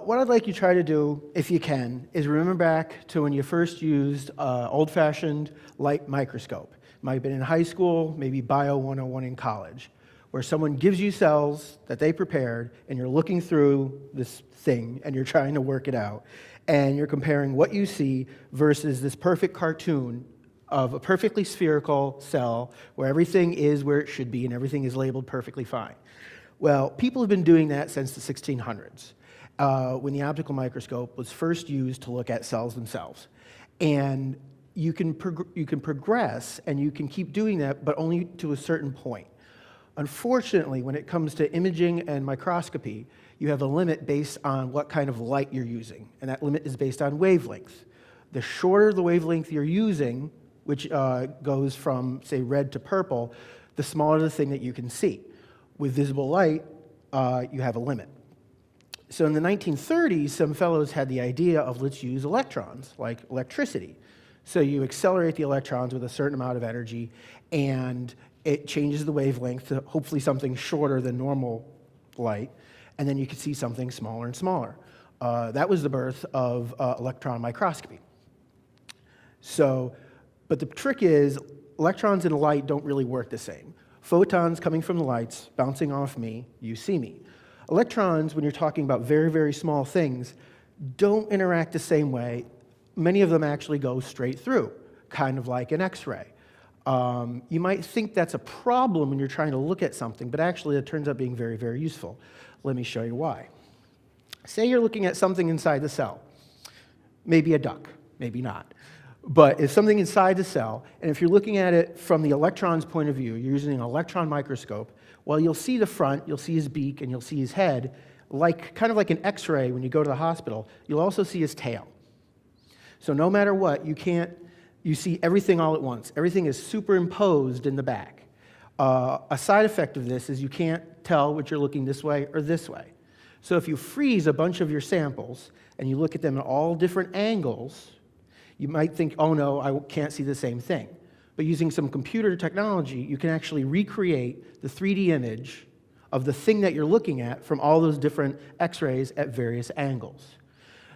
what I'd like you to try to do, if you can, is remember back to when you first used old-fashioned light microscope. Might have been in high school, maybe Bio 101 in college, where someone gives you cells that they prepared, and you're looking through this thing, and you're trying to work it out, and you're comparing what you see versus this perfect cartoon of a perfectly spherical cell where everything is where it should be and everything is labeled perfectly fine. Well, people have been doing that since the 1600s, when the optical microscope was first used to look at cells themselves. And you can progress and you can keep doing that, but only to a certain point. Unfortunately, when it comes to imaging and microscopy, you have a limit based on what kind of light you're using, and that limit is based on wavelength. The shorter the wavelength you're using, which goes from, say, red to purple, the smaller the thing that you can see. With visible light, you have a limit. So in the 1930s, some fellows had the idea of let's use electrons, like electricity. So you accelerate the electrons with a certain amount of energy, and it changes the wavelength to hopefully something shorter than normal light, and then you can see something smaller and smaller. That was the birth of electron microscopy. But the trick is, electrons and light don't really work the same. Photons coming from the lights, bouncing off me, you see me. Electrons, when you're talking about very, very small things, don't interact the same way. Many of them actually go straight through, kind of like an X-ray. You might think that's a problem when you're trying to look at something, but actually it turns out being very, very useful. Let me show you why. Say you're looking at something inside the cell. Maybe a duck, maybe not. But it's something inside the cell, and if you're looking at it from the electron's point of view, you're using an electron microscope, well, you'll see the front, you'll see his beak, and you'll see his head, kind of like an X-ray when you go to the hospital. You'll also see his tail. So no matter what, you see everything all at once. Everything is superimposed in the back. A side effect of this is you can't tell what you're looking this way or this way. So if you freeze a bunch of your samples and you look at them at all different angles, you might think, oh no, I can't see the same thing. But using some computer technology, you can actually recreate the 3D image of the thing that you're looking at from all those different X-rays at various angles.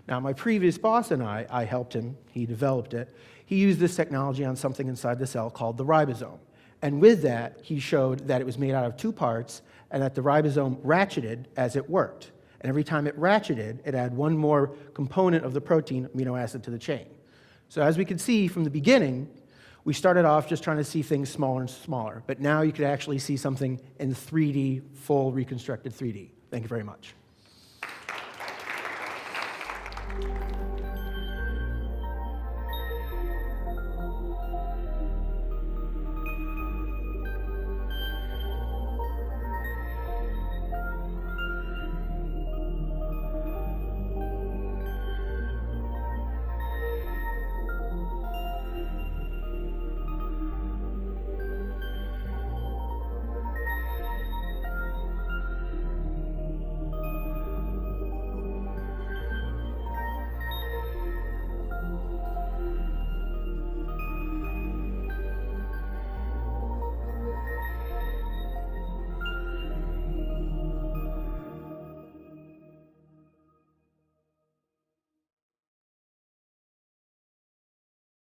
Now, my previous boss and I helped him, he developed it. He used this technology on something inside the cell called the ribosome. And with that, he showed that it was made out of two parts and that the ribosome ratcheted as it worked. And every time it ratcheted, it added one more component of the protein amino acid to the chain. So as we could see from the beginning, we started off just trying to see things smaller and smaller, but now you could actually see something in 3D, full reconstructed 3D. Thank you very much.